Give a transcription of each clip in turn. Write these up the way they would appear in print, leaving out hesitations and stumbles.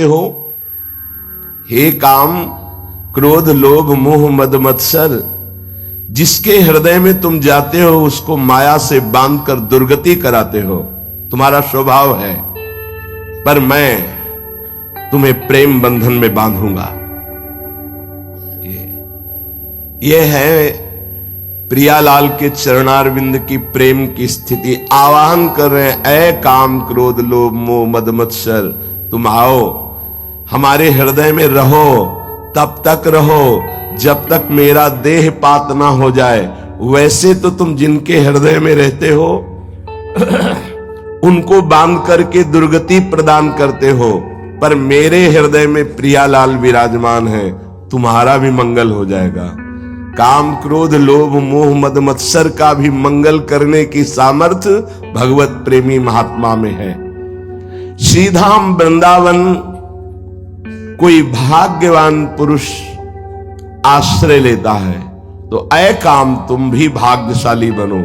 हो। हे काम क्रोध लोभ मोह मद मत्सर, जिसके हृदय में तुम जाते हो उसको माया से बांधकर दुर्गति कराते हो, तुम्हारा स्वभाव है। पर मैं तुम्हें प्रेम बंधन में बांधूंगा। ये है प्रियालाल के चरणारविंद की प्रेम की स्थिति। आवाहन कर रहे हैं, ऐ काम क्रोध लोभ मोह मद मत्सर, तुम आओ हमारे हृदय में रहो, तब तक रहो जब तक मेरा देह पात ना हो जाए। वैसे तो तुम जिनके हृदय में रहते हो उनको बांध करके दुर्गति प्रदान करते हो, पर मेरे हृदय में प्रियालाल विराजमान है, तुम्हारा भी मंगल हो जाएगा। काम क्रोध लोभ मोह मद मत्सर का भी मंगल करने की सामर्थ्य भगवत प्रेमी महात्मा में है। श्रीधाम वृंदावन कोई भाग्यवान पुरुष आश्रय लेता है तो ऐ काम तुम भी भाग्यशाली बनो,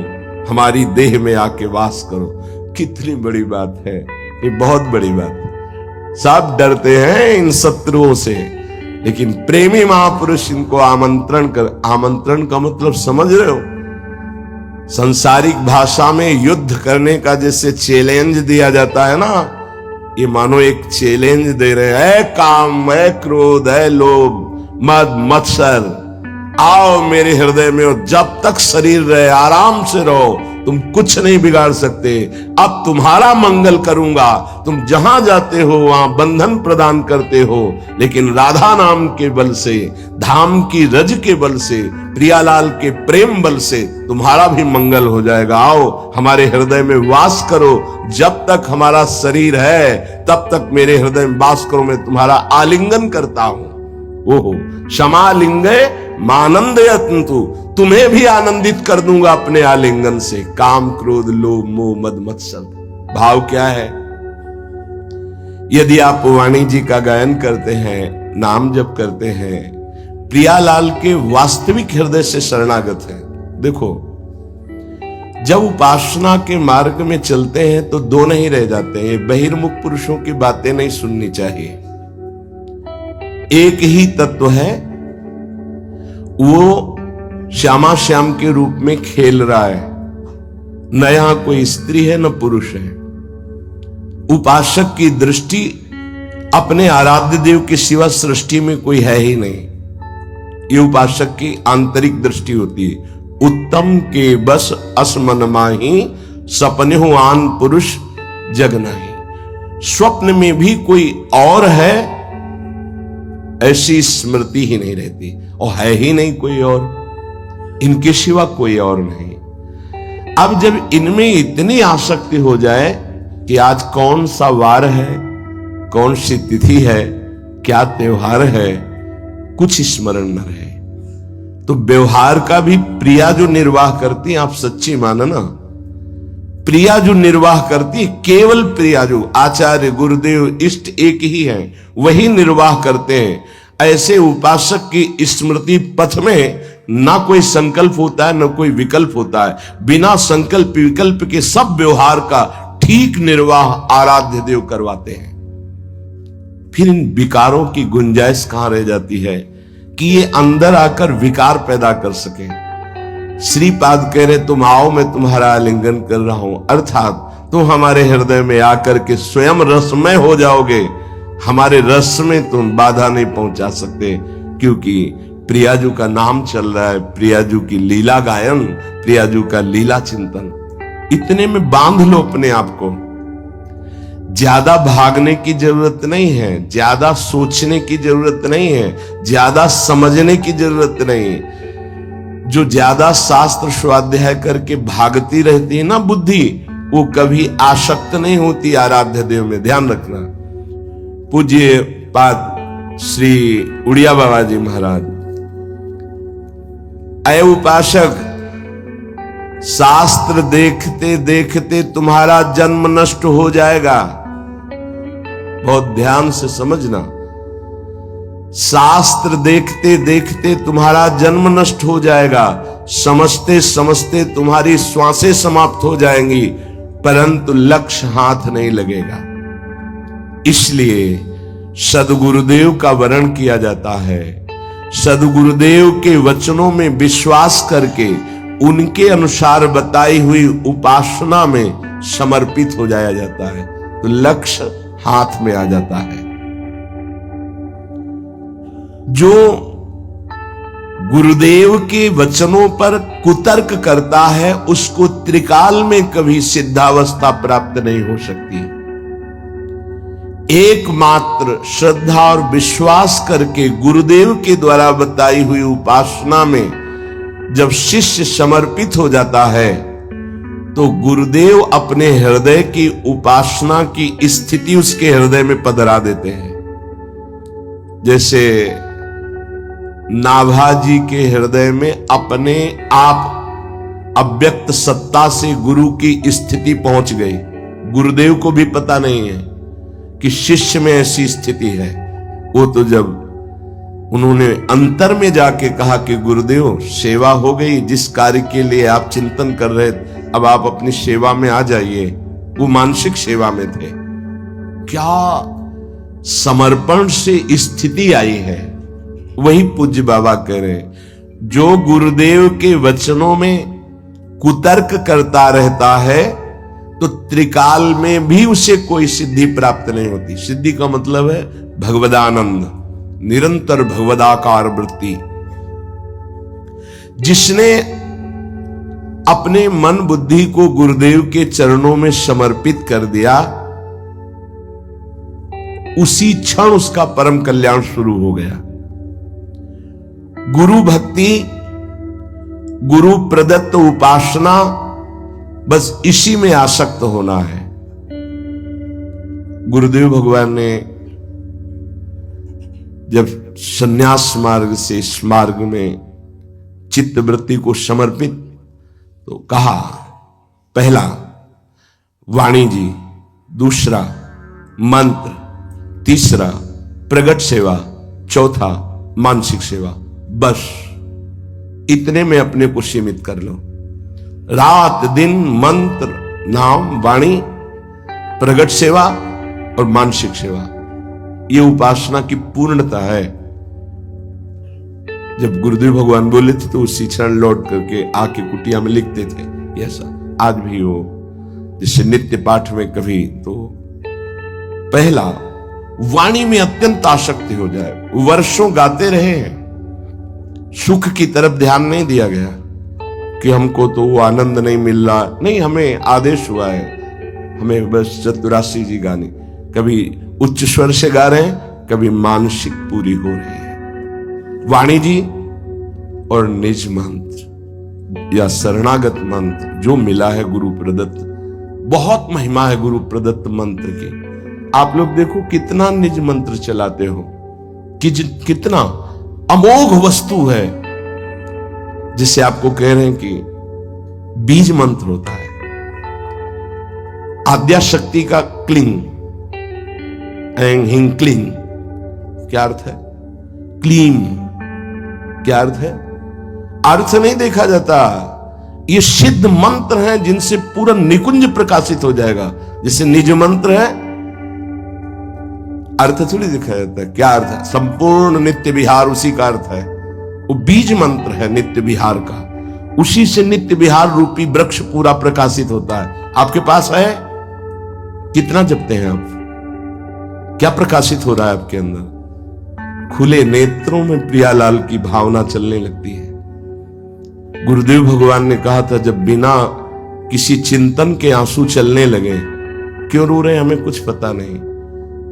हमारी देह में आके वास करो। कितनी बड़ी बात है, ये बहुत बड़ी बात है। सब डरते हैं इन शत्रुओं से, लेकिन प्रेमी महापुरुष इनको आमंत्रण का मतलब समझ रहे हो? सांसारिक भाषा में युद्ध करने का जैसे चैलेंज दिया जाता है ना, ये मानो एक चैलेंज दे रहे हैं, ऐ काम ऐ क्रोध ऐ लोभ मद मत्सर, आओ मेरे हृदय में हो, जब तक शरीर रहे आराम से रहो, तुम कुछ नहीं बिगाड़ सकते। अब तुम्हारा मंगल करूंगा, तुम जहां जाते हो वहां बंधन प्रदान करते हो, लेकिन राधा नाम के बल से, धाम की रज के बल से, प्रियालाल के प्रेम बल से तुम्हारा भी मंगल हो जाएगा। आओ हमारे हृदय में वास करो, जब तक हमारा शरीर है तब तक मेरे हृदय में वास करो, मैं तुम्हारा आलिंगन करता हूं। ओहो क्षमालिंगे मानंदयन्तु, तुम्हें भी आनंदित कर दूंगा अपने आलिंगन से। काम क्रोध लोभ मोह मद मत्सर भाव क्या है? यदि आप वाणी जी का गायन करते हैं, नाम जप करते हैं, प्रियालाल के वास्तविक हृदय से शरणागत है। देखो जब उपासना के मार्ग में चलते हैं तो दो नहीं रह जाते हैं, बहिर्मुख पुरुषों की बातें नहीं सुननी चाहिए। एक ही तत्व है, वो श्यामा श्याम के रूप में खेल रहा है, न यहां कोई स्त्री है न पुरुष है। उपासक की दृष्टि अपने आराध्य देव के सिवा सृष्टि में कोई है ही नहीं, ये उपासक की आंतरिक दृष्टि होती है। उत्तम के बस असमन माही, सपने हो आन पुरुष जग नहीं। स्वप्न में भी कोई और है ऐसी स्मृति ही नहीं रहती, और है ही नहीं कोई और, इनके सिवा कोई और नहीं। अब जब इनमें इतनी आसक्ति हो जाए कि आज कौन सा वार है, कौन सी तिथि है, क्या त्योहार है, कुछ स्मरण न रहे, तो व्यवहार का भी प्रिया जो निर्वाह करती, आप सच्ची मानना, प्रिया जो निर्वाह करती, केवल प्रिया जो आचार्य गुरुदेव इष्ट एक ही है, वही निर्वाह करते हैं। ऐसे उपासक की स्मृति पथ में ना कोई संकल्प होता है, ना कोई विकल्प होता है। बिना संकल्प विकल्प के सब व्यवहार का ठीक निर्वाह आराध्य देव करवाते हैं। फिर इन विकारों की गुंजाइश कहां रह जाती है कि ये अंदर आकर विकार पैदा कर सके। श्रीपाद कह रहे, तुम आओ मैं तुम्हारा आलिंगन कर रहा हूं, अर्थात तुम हमारे हृदय में आकर के स्वयं रसमय हो जाओगे, हमारे रस में तुम बाधा नहीं पहुंचा सकते, क्योंकि प्रियाजू का नाम चल रहा है, प्रियाजू की लीला गायन, प्रियाजू का लीला चिंतन। इतने में बांध लो अपने आप को। ज्यादा भागने की जरूरत नहीं है, ज्यादा सोचने की जरूरत नहीं है, ज्यादा समझने की जरूरत नहीं। जो ज्यादा शास्त्र स्वाध्याय करके भागती रहती है ना बुद्धि, वो कभी आसक्त नहीं होती आराध्य देव में, ध्यान रखना। पूज्य पाद श्री उड़िया बाबा जी महाराज, ऐ उपासक, शास्त्र देखते देखते तुम्हारा जन्म नष्ट हो जाएगा। बहुत ध्यान से समझना, शास्त्र देखते देखते तुम्हारा जन्म नष्ट हो जाएगा, समझते समझते तुम्हारी श्वासें समाप्त हो जाएंगी, परंतु लक्ष्य हाथ नहीं लगेगा। इसलिए सदगुरुदेव का वर्ण किया जाता है। सदगुरुदेव के वचनों में विश्वास करके उनके अनुसार बताई हुई उपासना में समर्पित हो जाया जाता है, तो लक्ष्य हाथ में आ जाता है। जो गुरुदेव के वचनों पर कुतर्क करता है उसको त्रिकाल में कभी सिद्धावस्था प्राप्त नहीं हो सकती। एकमात्र श्रद्धा और विश्वास करके गुरुदेव के द्वारा बताई हुई उपासना में जब शिष्य समर्पित हो जाता है तो गुरुदेव अपने हृदय की उपासना की स्थिति उसके हृदय में पधरा देते हैं। जैसे नाभाजी के हृदय में अपने आप अव्यक्त सत्ता से गुरु की स्थिति पहुंच गई। गुरुदेव को भी पता नहीं है कि शिष्य में ऐसी स्थिति है। वो तो जब उन्होंने अंतर में जाके कहा कि गुरुदेव सेवा हो गई, जिस कार्य के लिए आप चिंतन कर रहे थे अब आप अपनी सेवा में आ जाइए, वो मानसिक सेवा में थे। क्या समर्पण से स्थिति आई है। वही पूज्य बाबा कह रहे, जो गुरुदेव के वचनों में कुतर्क करता रहता है तो त्रिकाल में भी उसे कोई सिद्धि प्राप्त नहीं होती। सिद्धि का मतलब है भगवदानंद, निरंतर भगवदाकार वृत्ति। जिसने अपने मन बुद्धि को गुरुदेव के चरणों में समर्पित कर दिया, उसी क्षण उसका परम कल्याण शुरू हो गया। गुरु भक्ति, गुरु प्रदत्त उपासना, बस इसी में आसक्त होना है। गुरुदेव भगवान ने जब संन्यास मार्ग से इस मार्ग में चित्त वृत्ति को समर्पित तो कहा, पहला वाणी जी, दूसरा मंत्र, तीसरा प्रगट सेवा, चौथा मानसिक सेवा। बस इतने में अपने को सीमित कर लो। रात दिन मंत्र, नाम, वाणी, प्रगट सेवा और मानसिक सेवा, ये उपासना की पूर्णता है। जब गुरुदेव भगवान बोले थे तो उसी क्षण लौट करके आके कुटिया में लिखते थे। ऐसा आज भी हो, जिससे नित्य पाठ में कभी तो पहला वाणी में अत्यंत आसक्ति हो जाए। वर्षों गाते रहे हैं, सुख की तरफ ध्यान नहीं दिया गया कि हमको तो वो आनंद नहीं मिल रहा। नहीं, हमें आदेश हुआ है, हमें बस चतुरासी जी गाने, कभी उच्च स्वर से गा रहे हैं, कभी मानसिक पूरी हो रही है। वाणी जी और निज मंत्र या शरणागत मंत्र जो मिला है गुरु प्रदत्त, बहुत महिमा है गुरु प्रदत्त मंत्र की। आप लोग देखो कितना निज मंत्र चलाते हो, कितना अमोघ वस्तु है, जिसे आपको कह रहे हैं कि बीज मंत्र होता है। आद्या शक्ति का क्लिंग, एंग हिंग क्लिंग क्या अर्थ है? क्लीम क्या अर्थ है? अर्थ नहीं देखा जाता। ये सिद्ध मंत्र हैं जिनसे पूरा निकुंज प्रकाशित हो जाएगा। जैसे निज मंत्र है, अर्थ थोड़ी देखा जाता है। क्या अर्थ है? संपूर्ण नित्य विहार, उसी का अर्थ है। वो बीज मंत्र है नित्य विहार का, उसी से नित्य विहार रूपी वृक्ष पूरा प्रकाशित होता है। आपके पास है? कितना जपते हैं आप? क्या प्रकाशित हो रहा है आपके अंदर? खुले नेत्रों में प्रियालाल की भावना चलने लगती है। गुरुदेव भगवान ने कहा था, जब बिना किसी चिंतन के आंसू चलने लगे, क्यों रो रहे हैं हमें कुछ पता नहीं,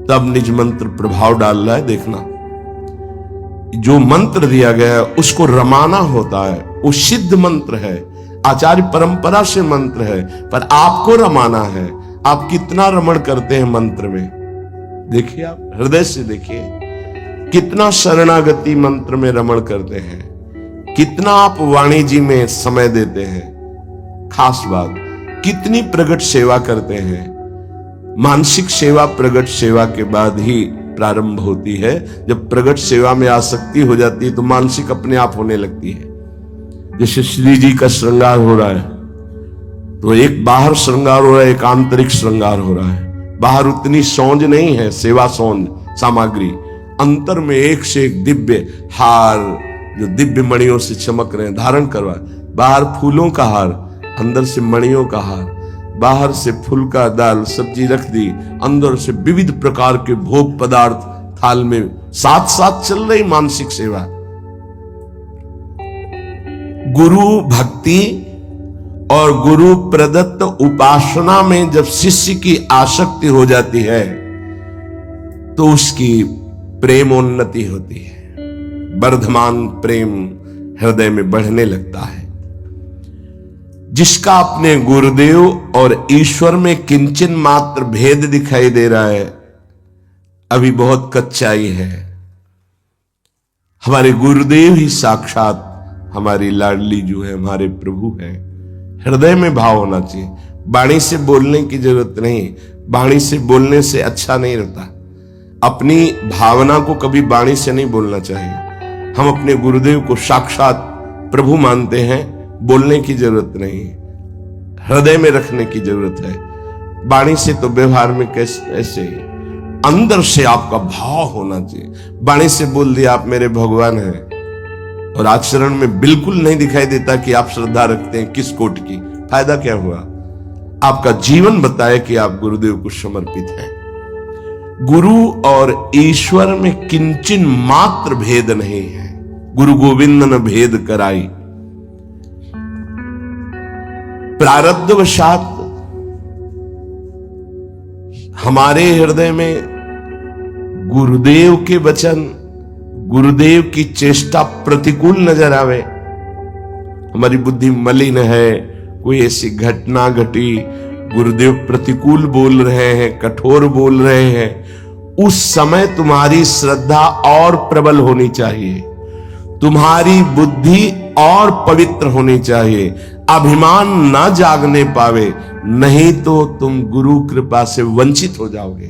तब निज मंत्र प्रभाव डाल रहा है। देखना, जो मंत्र दिया गया है उसको रमाना होता है। वो सिद्ध मंत्र है, आचार्य परंपरा से मंत्र है, पर आपको रमाना है। आप कितना रमण करते हैं मंत्र में, देखिए, आप हृदय से देखिए कितना शरणागति मंत्र में रमण करते हैं, कितना आप वाणी जी में समय देते हैं। खास बात, कितनी प्रगट सेवा करते हैं। मानसिक सेवा प्रगट सेवा के बाद ही प्रारंभ होती है। जब प्रगट सेवा में आसक्ति हो जाती है तो मानसिक अपने आप होने लगती है। जैसे श्री जी का श्रृंगार हो रहा है तो एक बाहर श्रृंगार हो रहा है, एक आंतरिक श्रृंगार हो रहा है। बाहर उतनी सौंज नहीं है, सेवा सौंज, सामग्री, अंतर में एक से एक दिव्य हार जो दिव्य मणियों से चमक रहे हैं धारण करवा, बाहर फूलों का हार, अंदर से मणियों का हार, बाहर से फूल का दाल सब्जी रख दी, अंदर से विविध प्रकार के भोग पदार्थ थाल में, साथ साथ चल रही मानसिक सेवा। गुरु भक्ति और गुरु प्रदत्त उपासना में जब शिष्य की आसक्ति हो जाती है तो उसकी प्रेमोन्नति होती है, वर्धमान प्रेम हृदय में बढ़ने लगता है। जिसका अपने गुरुदेव और ईश्वर में किंचन मात्र भेद दिखाई दे रहा है, अभी बहुत कच्चाई है। हमारे गुरुदेव ही साक्षात हमारी लाडली जो है, हमारे प्रभु है। हृदय में भाव होना चाहिए, वाणी से बोलने की जरूरत नहीं, वाणी से बोलने से अच्छा नहीं रहता। अपनी भावना को कभी वाणी से नहीं बोलना चाहिए। हम अपने गुरुदेव को साक्षात प्रभु मानते हैं, बोलने की जरूरत नहीं, हृदय में रखने की जरूरत है। वाणी से तो व्यवहार में कैसे, ऐसे अंदर से आपका भाव होना चाहिए। वाणी से बोल दिया आप मेरे भगवान हैं और आचरण में बिल्कुल नहीं दिखाई देता कि आप श्रद्धा रखते हैं, किस कोट की, फायदा क्या हुआ? आपका जीवन बताए कि आप गुरुदेव को समर्पित हैं। गुरु और ईश्वर में किंचन मात्र भेद नहीं है। गुरु गोविंद न भेद कराई। प्रारब्धवशात हमारे हृदय में गुरुदेव के वचन, गुरुदेव की चेष्टा प्रतिकूल नजर आवे, हमारी बुद्धि मलिन है, कोई ऐसी घटना घटी, गुरुदेव प्रतिकूल बोल रहे हैं, कठोर बोल रहे हैं, उस समय तुम्हारी श्रद्धा और प्रबल होनी चाहिए, तुम्हारी बुद्धि और पवित्र होनी चाहिए, अभिमान ना जागने पावे, नहीं तो तुम गुरु कृपा से वंचित हो जाओगे।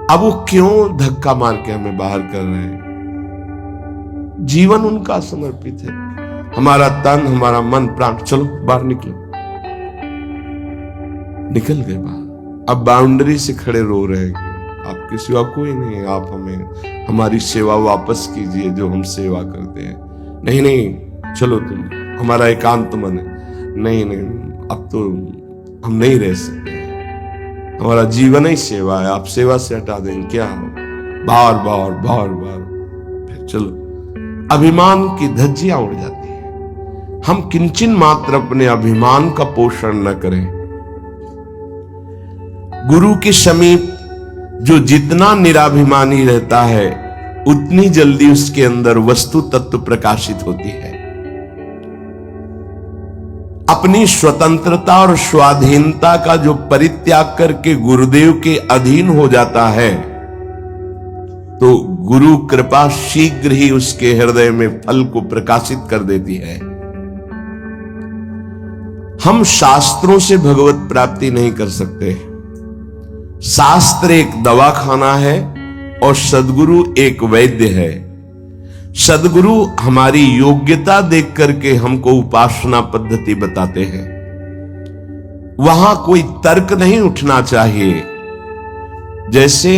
अब वो क्यों धक्का मार के हमें बाहर कर रहे हैं? जीवन उनका समर्पित है, हमारा तन, हमारा मन, प्राण, चलो बाहर निकलो। निकल गए बाहर, अब बाउंड्री से खड़े रो रहे हैं, आपके सिवा कोई नहीं है, आप हमें हमारी सेवा वापस कीजिए जो हम सेवा करते हैं। नहीं नहीं, चलो तुम, हमारा एकांत मन है, नहीं नहीं, अब तो हम नहीं रह सकते, हमारा जीवन ही सेवा है, आप सेवा से हटा देंगे क्या हो? बार बार बार बार फिर चलो, अभिमान की धज्जियां उड़ जाती है। हम किंचन मात्र अपने अभिमान का पोषण न करें। गुरु के समीप जो जितना निराभिमानी रहता है, उतनी जल्दी उसके अंदर वस्तु तत्व प्रकाशित होती है। अपनी स्वतंत्रता और स्वाधीनता का जो परित्याग करके गुरुदेव के अधीन हो जाता है, तो गुरु कृपा शीघ्र ही उसके हृदय में फल को प्रकाशित कर देती है। हम शास्त्रों से भगवत प्राप्ति नहीं कर सकते। शास्त्र एक दवाखाना है और सद्गुरु एक वैद्य है। सद्गुरु हमारी योग्यता देख करके हमको उपासना पद्धति बताते हैं। वहां कोई तर्क नहीं उठना चाहिए। जैसे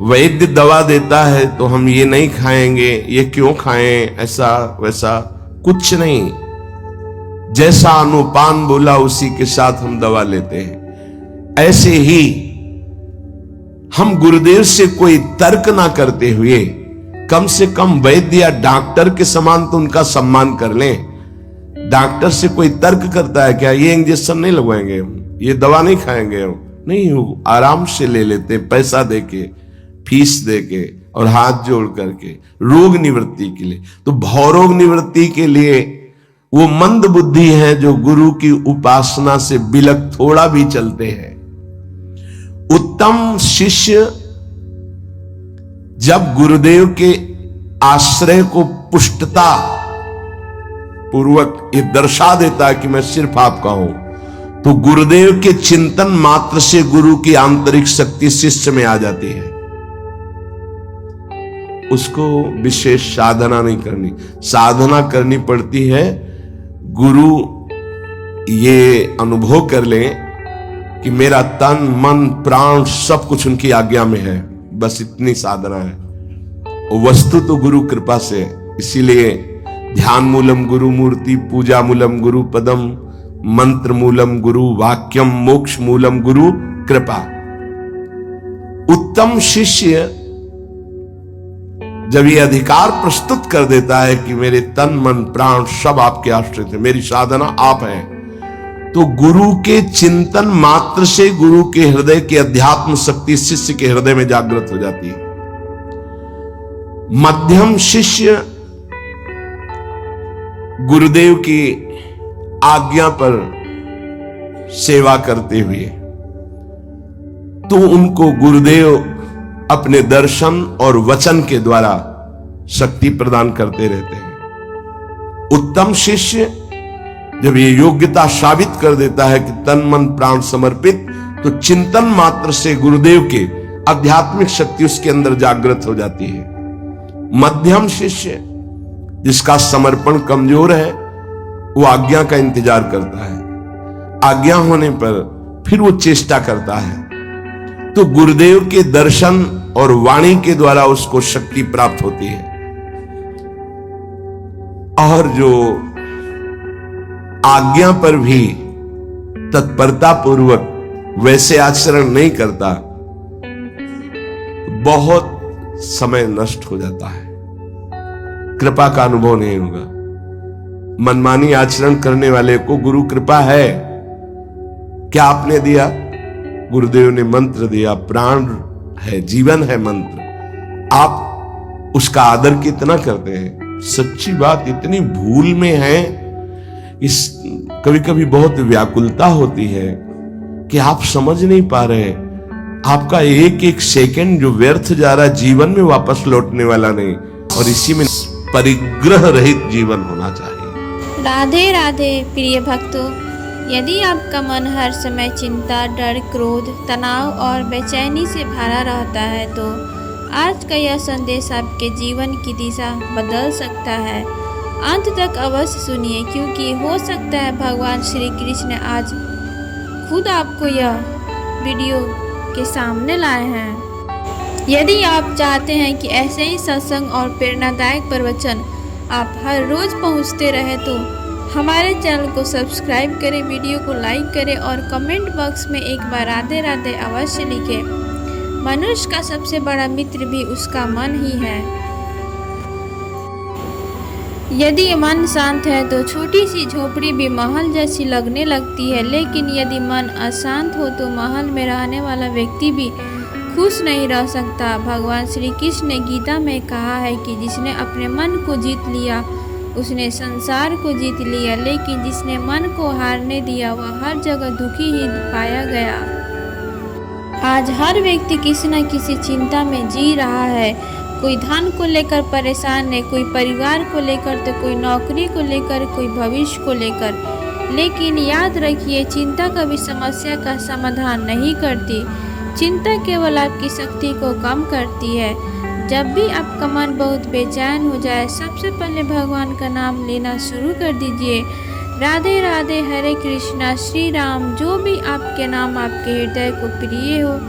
वैद्य दवा देता है तो हम ये नहीं खाएंगे, ये क्यों खाएं, ऐसा वैसा कुछ नहीं। जैसा अनुपान बोला उसी के साथ हम दवा लेते हैं। ऐसे ही हम गुरुदेव से कोई तर्क ना करते हुए कम से कम वैद्य या डॉक्टर के समान तो उनका सम्मान कर लें। डॉक्टर से कोई तर्क करता है क्या, ये इंजेक्शन नहीं लगवाएंगे हम, ये दवा नहीं खाएंगे हम, नहीं, वो आराम से ले लेते हैं, पैसा देके, फीस देके और हाथ जोड़ करके रोग निवृत्ति के लिए। तो भवरोग निवृत्ति के लिए वो मंद बुद्धि है जो गुरु की उपासना से बिलक थोड़ा भी चलते हैं। उत्तम शिष्य जब गुरुदेव के आश्रय को पुष्टता पूर्वक ये दर्शा देता है कि मैं सिर्फ आपका हूं, तो गुरुदेव के चिंतन मात्र से गुरु की आंतरिक शक्ति शिष्य में आ जाती है। उसको विशेष साधना नहीं करनी, साधना करनी पड़ती है। गुरु ये अनुभव कर लें कि मेरा तन मन प्राण सब कुछ उनकी आज्ञा में है, बस इतनी साधना है। वस्तु तो गुरु कृपा से, इसीलिए ध्यान मूलम गुरु मूर्ति, पूजा मूलम गुरु पदम, मंत्र मूलम गुरु वाक्यम, मोक्ष मूलम गुरु कृपा। उत्तम शिष्य जब ये अधिकार प्रस्तुत कर देता है कि मेरे तन मन प्राण सब आपके आश्रित है, मेरी साधना आप है, तो गुरु के चिंतन मात्र से गुरु के हृदय की अध्यात्म शक्ति शिष्य के हृदय में जागृत हो जाती है। मध्यम शिष्य गुरुदेव की आज्ञा पर सेवा करते हुए तो उनको गुरुदेव अपने दर्शन और वचन के द्वारा शक्ति प्रदान करते रहते हैं। उत्तम शिष्य जब ये योग्यता साबित कर देता है कि तन मन प्राण समर्पित, तो चिंतन मात्र से गुरुदेव के आध्यात्मिक शक्ति उसके अंदर जागृत हो जाती है। मध्यम शिष्य जिसका समर्पण कमजोर है, वो आज्ञा का इंतजार करता है, आज्ञा होने पर फिर वो चेष्टा करता है, तो गुरुदेव के दर्शन और वाणी के द्वारा उसको शक्ति प्राप्त होती है। और जो आज्ञा पर भी तत्परता पूर्वक वैसे आचरण नहीं करता, बहुत समय नष्ट हो जाता है, कृपा का अनुभव नहीं होगा। मनमानी आचरण करने वाले को गुरु कृपा है, क्या आपने दिया? गुरुदेव ने मंत्र दिया, प्राण है, जीवन है मंत्र, आप उसका आदर कितना करते हैं? सच्ची बात, इतनी भूल में है, इस कभी कभी बहुत व्याकुलता होती है कि आप समझ नहीं पा रहे, आपका एक एक सेकंड जो व्यर्थ जा रहा है जीवन में वापस लौटने वाला नहीं, और इसी में परिग्रह रहित जीवन होना चाहिए। राधे राधे प्रिय भक्तों, यदि आपका मन हर समय चिंता, डर, क्रोध, तनाव और बेचैनी से भरा रहता है, तो आज का यह संदेश आपके जीवन की दिशा बदल सकता है। अंत तक अवश्य सुनिए, क्योंकि हो सकता है भगवान श्री कृष्ण आज खुद आपको यह वीडियो के सामने लाए हैं। यदि आप चाहते हैं कि ऐसे ही सत्संग और प्रेरणादायक प्रवचन आप हर रोज पहुंचते रहे, तो हमारे चैनल को सब्सक्राइब करें, वीडियो को लाइक करें और कमेंट बॉक्स में एक बार राधे राधे अवश्य लिखें। मनुष्य का सबसे बड़ा मित्र भी उसका मन ही है। यदि मन शांत है तो छोटी सी झोपड़ी भी महल जैसी लगने लगती है, लेकिन यदि मन अशांत हो तो महल में रहने वाला व्यक्ति भी खुश नहीं रह सकता। भगवान श्री कृष्ण ने गीता में कहा है कि जिसने अपने मन को जीत लिया उसने संसार को जीत लिया, लेकिन जिसने मन को हारने दिया वह हर जगह दुखी ही पाया गया। आज हर व्यक्ति किसी न किसी चिंता में जी रहा है। कोई धन को लेकर परेशान है, कोई परिवार को लेकर, तो कोई नौकरी को लेकर, कोई भविष्य को लेकर। लेकिन याद रखिए, चिंता कभी समस्या का समाधान नहीं करती। चिंता केवल आपकी शक्ति को कम करती है। जब भी आपका मन बहुत बेचैन हो जाए, सबसे पहले भगवान का नाम लेना शुरू कर दीजिए। राधे राधे, हरे कृष्णा, श्री राम, जो भी आपके नाम आपके हृदय को प्रिय हो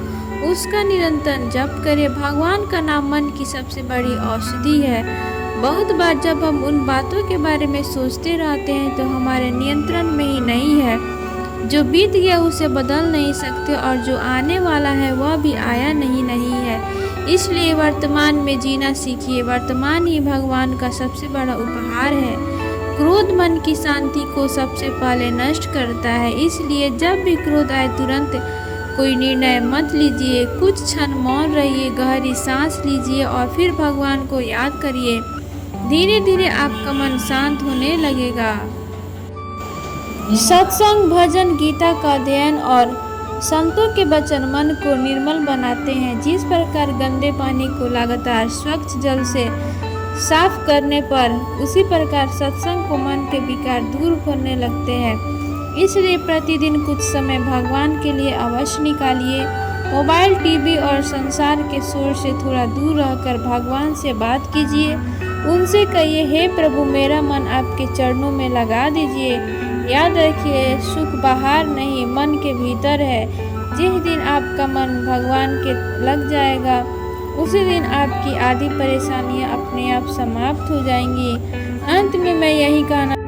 उसका निरंतर जप करें। भगवान का नाम मन की सबसे बड़ी औषधि है। बहुत बार जब हम उन बातों के बारे में सोचते रहते हैं तो हमारे नियंत्रण में ही नहीं है। जो बीत गया उसे बदल नहीं सकते, और जो आने वाला है वह भी आया नहीं है। इसलिए वर्तमान में जीना सीखिए। वर्तमान ही भगवान का सबसे बड़ा उपहार है। क्रोध मन की शांति को सबसे पहले नष्ट करता है, इसलिए जब भी क्रोध आए तुरंत कोई निर्णय मत लीजिए। कुछ क्षण मौन रहिए, गहरी सांस लीजिए और फिर भगवान को याद करिए। धीरे धीरे आपका मन शांत होने लगेगा। सत्संग, भजन, गीता का अध्ययन और संतों के वचन मन को निर्मल बनाते हैं। जिस प्रकार गंदे पानी को लगातार स्वच्छ जल से साफ करने पर, उसी प्रकार सत्संग को मन के विकार दूर करने लगते हैं। इसलिए प्रतिदिन कुछ समय भगवान के लिए अवश्य निकालिए। मोबाइल, टीवी और संसार के शोर से थोड़ा दूर रहकर भगवान से बात कीजिए। उनसे कहिए, हे प्रभु, मेरा मन आपके चरणों में लगा दीजिए। याद रखिए, सुख बाहर नहीं मन के भीतर है। जिस दिन आपका मन भगवान के लग जाएगा उसी दिन आपकी आधी परेशानियां अपने आप समाप्त हो जाएंगी। अंत में मैं यही कहना